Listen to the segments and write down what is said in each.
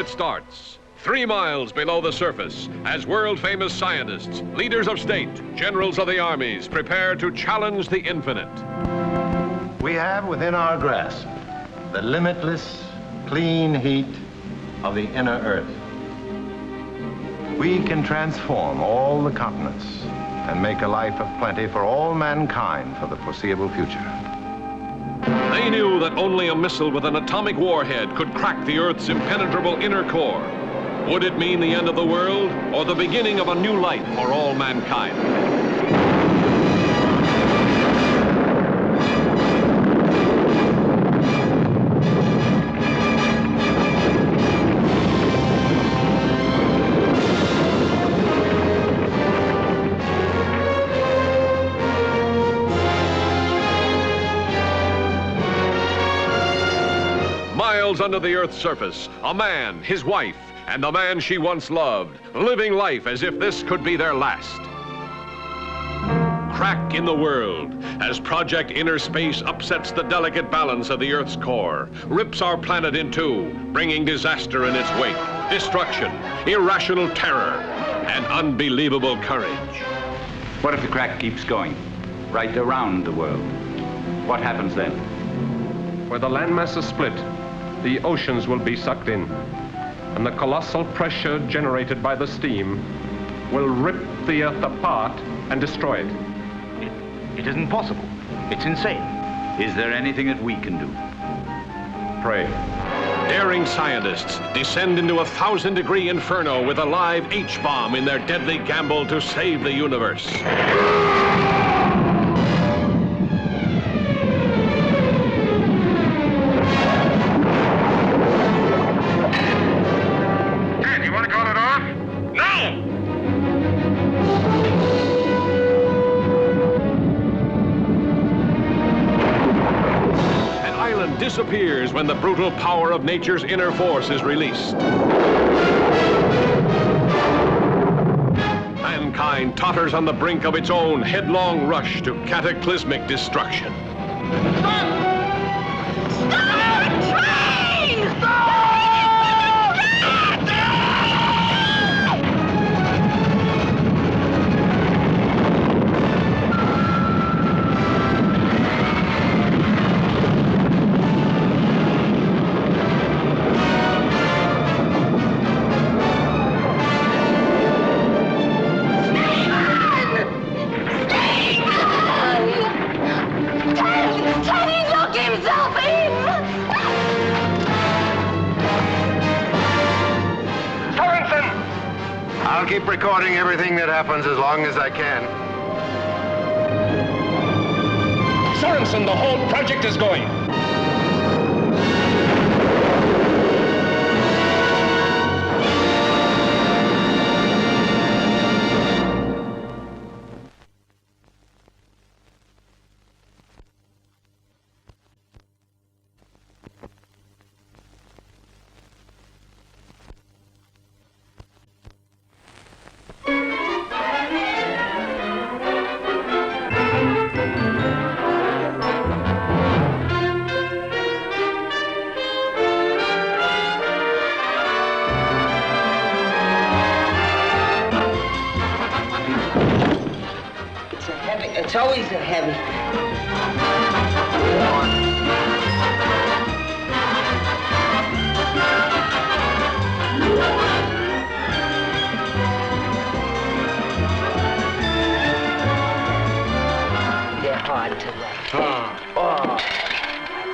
it starts. 3 miles below the surface, as world-famous scientists, leaders of state, generals of the armies prepare to challenge the infinite. We have within our grasp the limitless, clean heat of the inner Earth. We can transform all the continents and make a life of plenty for all mankind for the foreseeable future. They knew that only a missile with an atomic warhead could crack the Earth's impenetrable inner core. Would it mean the end of the world or the beginning of a new life for all mankind? Miles under the Earth's surface, a man, his wife, and the man she once loved, living life as if this could be their last. Crack in the world as Project Inner Space upsets the delicate balance of the Earth's core, rips our planet in two, bringing disaster in its wake, destruction, irrational terror, and unbelievable courage. What if the crack keeps going, right around the world? What happens then? Where the landmass is split, the oceans will be sucked in, and the colossal pressure generated by the steam will rip the Earth apart and destroy it. It isn't possible. It's insane. Is there anything that we can do? Pray. Daring scientists descend into a 1,000-degree inferno with a live H-bomb in their deadly gamble to save the universe. Disappears when the brutal power of nature's inner force is released. Mankind totters on the brink of its own headlong rush to cataclysmic destruction. Stop! Stop! Train! Stop! I'll keep recording everything that happens as long as I can. Sorensen, the whole project is going. It's always a heavy. They're hard to lay.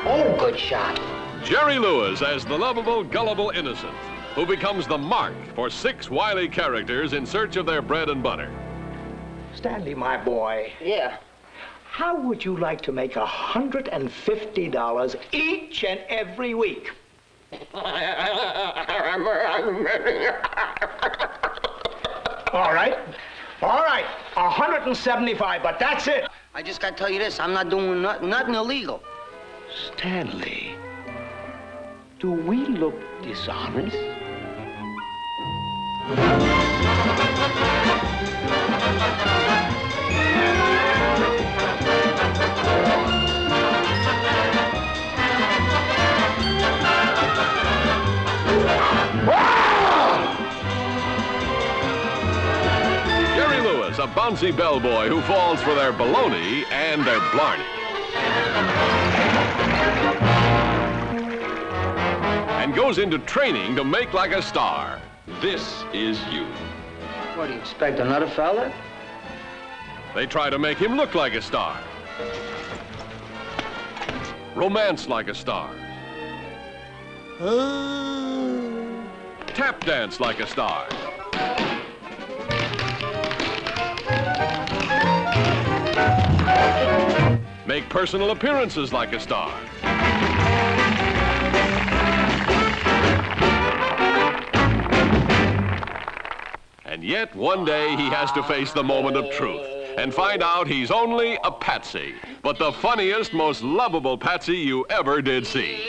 Oh, good shot. Jerry Lewis as the lovable, gullible innocent, who becomes the mark for 6 wily characters in search of their bread and butter. Stanley, my boy. Yeah. How would you like to make $150 each and every week? All right. All right. 175, but that's it. I just gotta tell you this, I'm not doing nothing illegal. Stanley, do we look dishonest? Whoa! a bouncy bellboy who falls for their baloney and their blarney. And goes into training to make like a star. This is youth. What do you expect, another fella? They try to make him look like a star. Romance like a star. Tap dance like a star. Make personal appearances like a star. And yet, one day, he has to face the moment of truth and find out he's only a Patsy, but the funniest, most lovable Patsy you ever did see.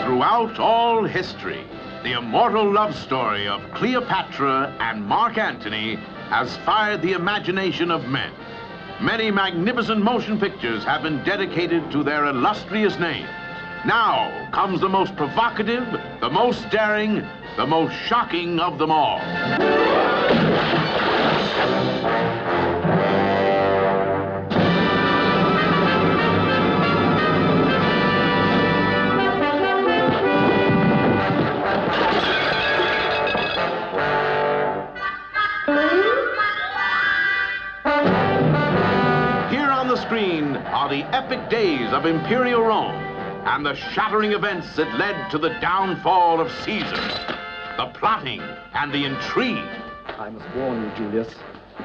Throughout all history, the immortal love story of Cleopatra and Mark Antony has fired the imagination of men. Many magnificent motion pictures have been dedicated to their illustrious names. Now comes the most provocative, the most daring, the most shocking of them all. Screen are the epic days of Imperial Rome and the shattering events that led to the downfall of Caesar, the plotting and the intrigue. I must warn you, Julius,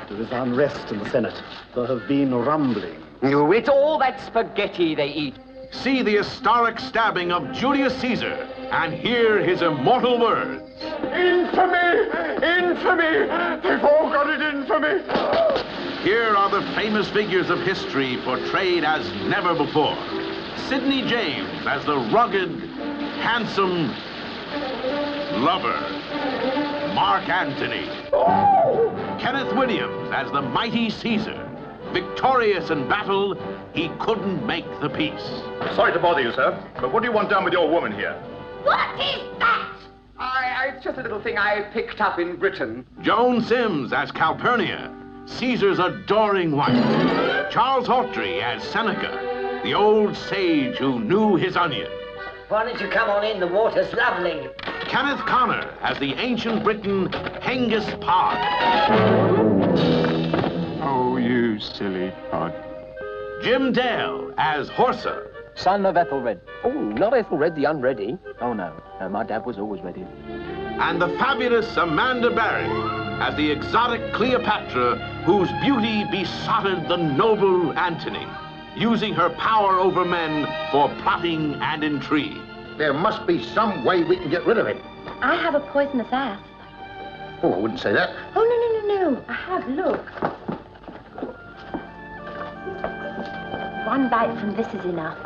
there is unrest in the Senate. There have been rumblings. You eat all that spaghetti they eat. See the historic stabbing of Julius Caesar and hear his immortal words. Infamy! Infamy! They've all got it in for me! Here are the famous figures of history portrayed as never before. Sidney James as the rugged, handsome lover. Mark Antony. Kenneth Williams as the mighty Caesar. Victorious in battle, he couldn't make the peace. Sorry to bother you, sir, but what do you want done with your woman here? What is that? It's just a little thing I picked up in Britain. Joan Sims as Calpurnia, Caesar's adoring wife. Charles Hawtrey as Seneca, the old sage who knew his onions. Why don't you come on in? The water's lovely. Kenneth Connor as the ancient Briton Hengist Pod. Oh, you silly pod. Jim Dale as Horsa. Son of Ethelred. Oh, not Ethelred the unready. Oh, no. No, my dad was always ready. And the fabulous Amanda Barry as the exotic Cleopatra whose beauty besotted the noble Antony, using her power over men for plotting and intrigue. There must be some way we can get rid of it. I have a poisonous asp. Oh, I wouldn't say that. Oh, no. I have, look. One bite from this is enough.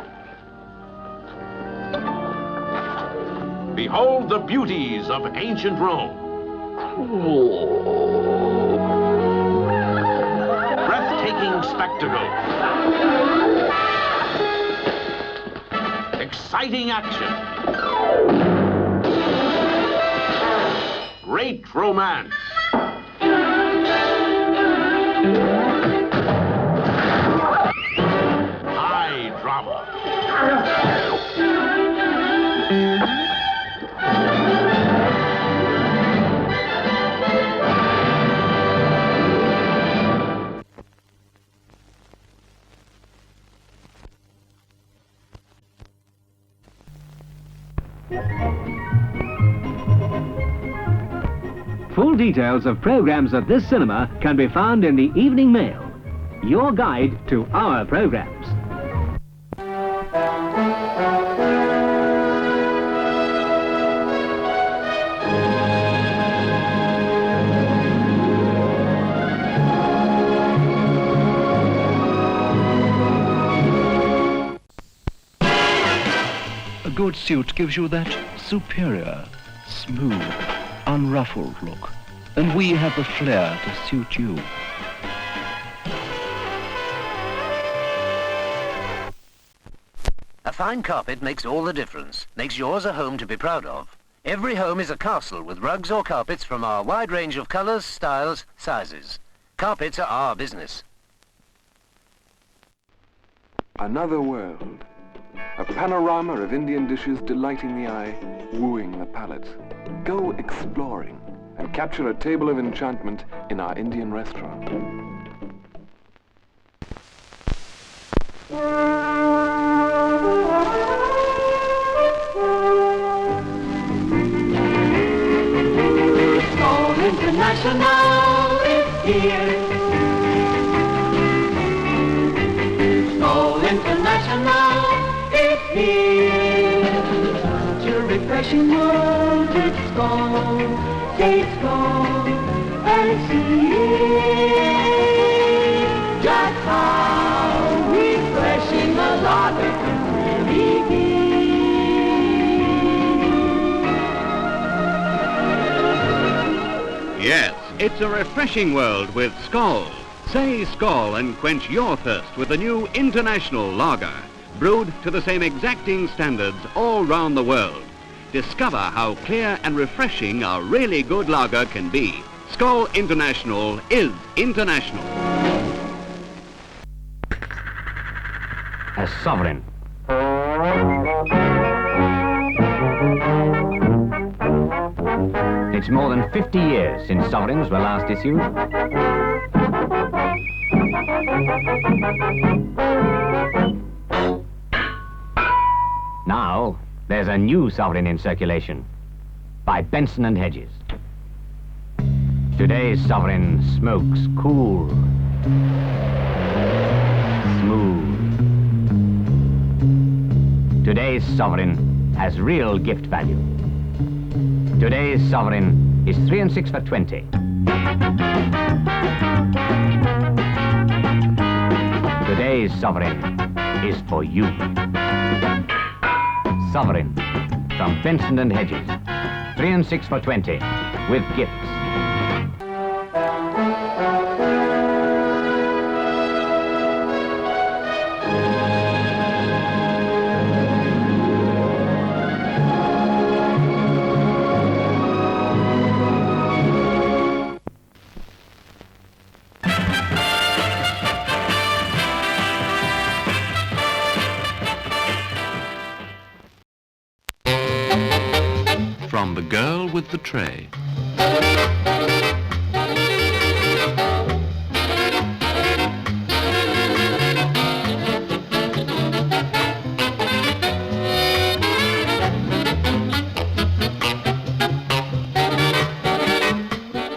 Behold the beauties of ancient Rome. Breathtaking spectacle. Exciting action. Great romance. High drama. Full details of programs at this cinema can be found in the Evening Mail, your guide to our programs. A good suit gives you that superior, smooth, unruffled look. And we have the flair to suit you. A fine carpet makes all the difference, makes yours a home to be proud of. Every home is a castle with rugs or carpets from our wide range of colours, styles, sizes. Carpets are our business. Another world. A panorama of Indian dishes delighting the eye, wooing the palate. Go exploring and capture a table of enchantment in our Indian restaurant. All International is here. All International is here. Such a refreshing world, it's gone. It's gone and see just how refreshing a lager can really be. Yes, it's a refreshing world with Skol. Say Skol and quench your thirst with the new International Lager, brewed to the same exacting standards all round the world. Discover how clear and refreshing a really good lager can be. Skol International is international. A sovereign. It's more than 50 years since sovereigns were last issued. Now, there's a new sovereign in circulation by Benson and Hedges. Today's sovereign smokes cool, smooth. Today's sovereign has real gift value. Today's sovereign is 3 and 6 for 20. Today's sovereign is for you. Sovereign from Benson and Hedges. 3 and 6 for 20 with gifts. From the girl with the tray.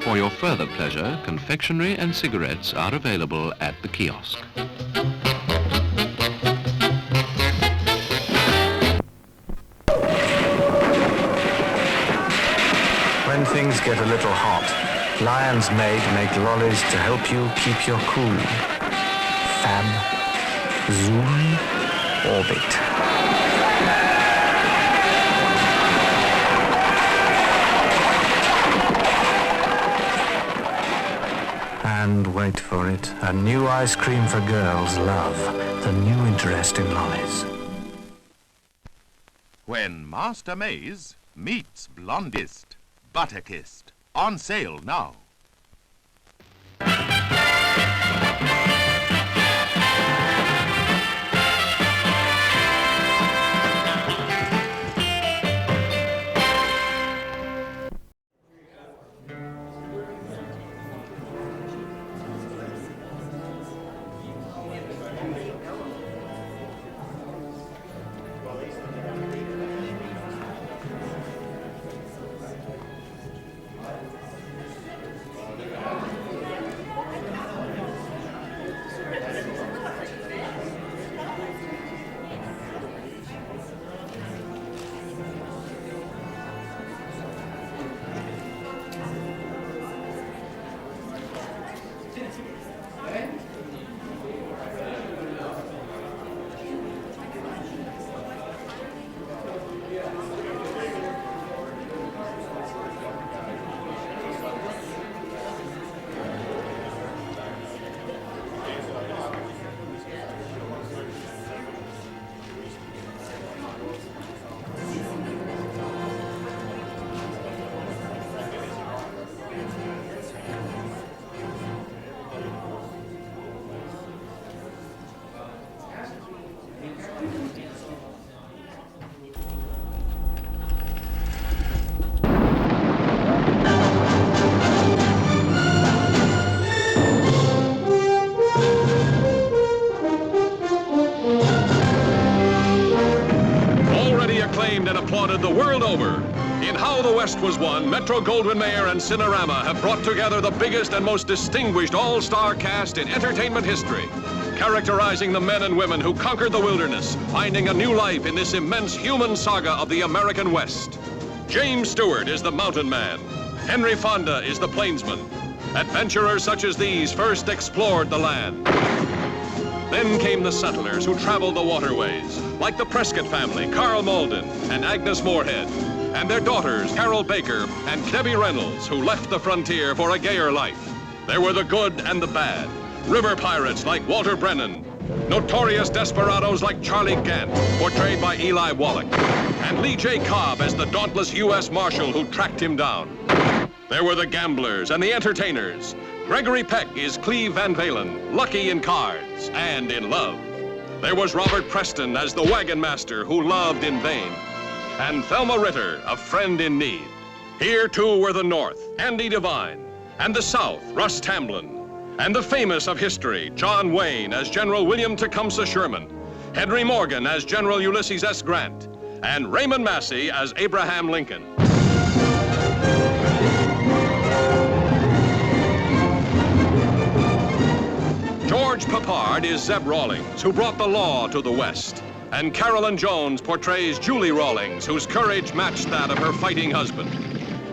For your further pleasure, confectionery and cigarettes are available at the kiosk. When things get a little hot, Lion's Maid make lollies to help you keep your cool. Fab, Zoom, Orbit. And wait for it, a new ice cream for girls love, the new interest in lollies. When Master Maze meets Blondest, Butterkissed, on sale now. October. In How the West Was Won, Metro-Goldwyn-Mayer and Cinerama have brought together the biggest and most distinguished all-star cast in entertainment history, characterizing the men and women who conquered the wilderness, finding a new life in this immense human saga of the American West. James Stewart is the mountain man. Henry Fonda is the plainsman. Adventurers such as these first explored the land. Then came the settlers who traveled the waterways, like the Prescott family, Carl Malden and Agnes Moorehead, and their daughters, Carol Baker and Debbie Reynolds, who left the frontier for a gayer life. There were the good and the bad, river pirates like Walter Brennan, notorious desperados like Charlie Gant, portrayed by Eli Wallach, and Lee J. Cobb as the dauntless U.S. Marshal who tracked him down. There were the gamblers and the entertainers. Gregory Peck is Cleve Van Valen, lucky in cards and in love. There was Robert Preston as the wagon master who loved in vain. And Thelma Ritter, a friend in need. Here, too, were the North, Andy Devine, and the South, Russ Tamblyn, and the famous of history, John Wayne as General William Tecumseh Sherman, Henry Morgan as General Ulysses S. Grant, and Raymond Massey as Abraham Lincoln. George Peppard is Zeb Rawlings, who brought the law to the West. And Carolyn Jones portrays Julie Rawlings, whose courage matched that of her fighting husband.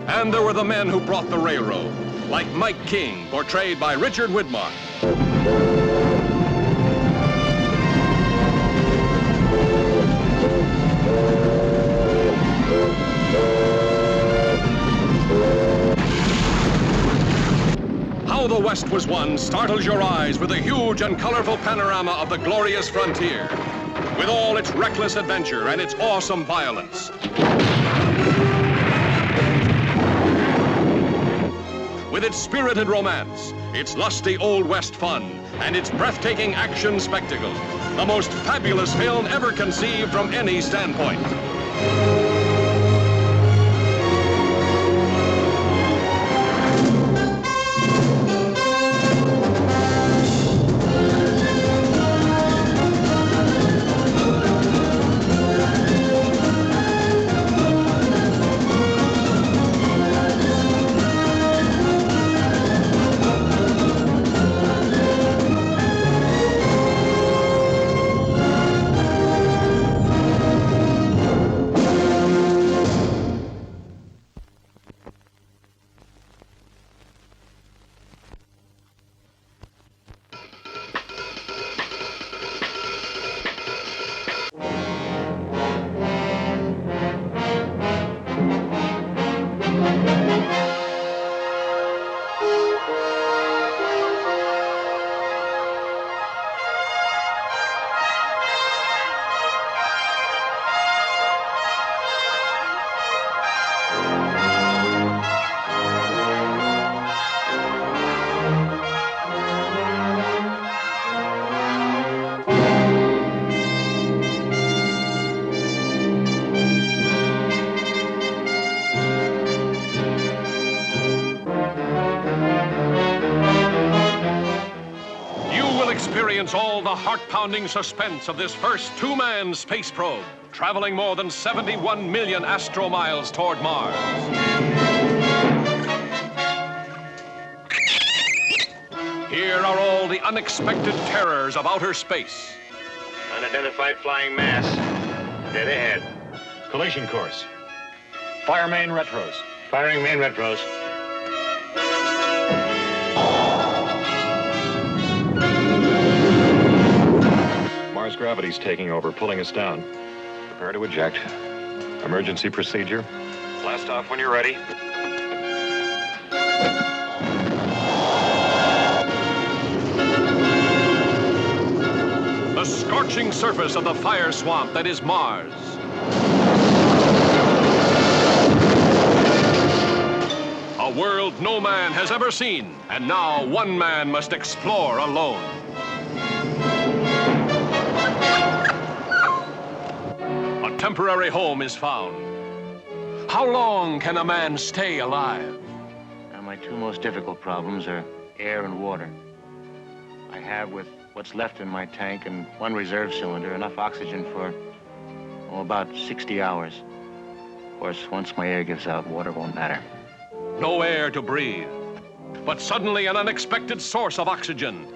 And there were the men who brought the railroad, like Mike King, portrayed by Richard Widmark. How the West Was Won startles your eyes with a huge and colorful panorama of the glorious frontier, with all its reckless adventure and its awesome violence. With its spirited romance, its lusty Old West fun, and its breathtaking action spectacle, the most fabulous film ever conceived from any standpoint. Experience all the heart-pounding suspense of this first two-man space probe, traveling more than 71 million astromiles toward Mars. Here are all the unexpected terrors of outer space. Unidentified flying mass. Dead ahead. Collision course. Fire main retros. Firing main retros. Mars gravity's taking over, pulling us down. Prepare to eject. Emergency procedure. Blast off when you're ready. The scorching surface of the fire swamp that is Mars. A world no man has ever seen, and now one man must explore alone. A temporary home is found. How long can a man stay alive? Now, my two most difficult problems are air and water. I have, with what's left in my tank and one reserve cylinder, enough oxygen for, about 60 hours. course, once my air gives out, water won't matter. No air to breathe, but suddenly an unexpected source of oxygen.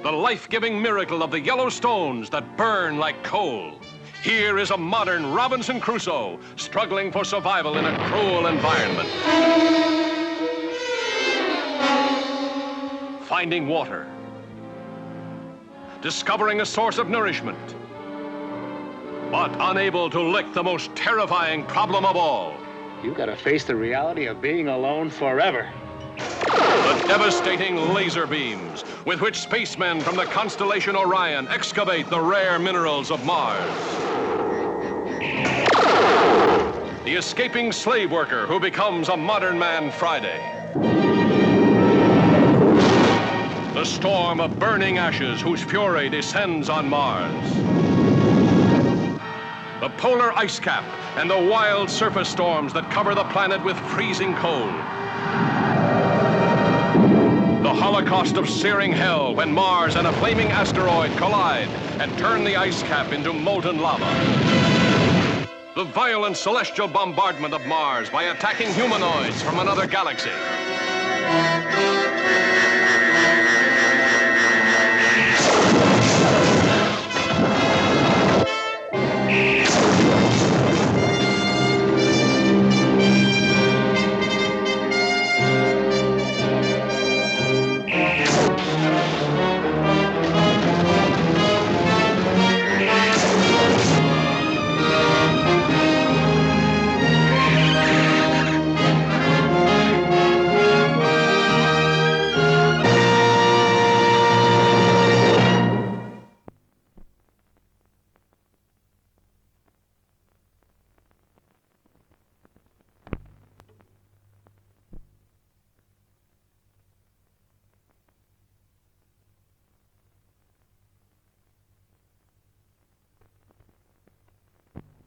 The life-giving miracle of the yellow stones that burn like coal. Here is a modern Robinson Crusoe struggling for survival in a cruel environment. Finding water. Discovering a source of nourishment. But unable to lick the most terrifying problem of all. You gotta face the reality of being alone forever. The devastating laser beams with which spacemen from the constellation Orion excavate the rare minerals of Mars. The escaping slave worker who becomes a modern man Friday. The storm of burning ashes whose fury descends on Mars. The polar ice cap and the wild surface storms that cover the planet with freezing cold. The holocaust of searing hell when Mars and a flaming asteroid collide and turn the ice cap into molten lava. The violent celestial bombardment of Mars by attacking humanoids from another galaxy.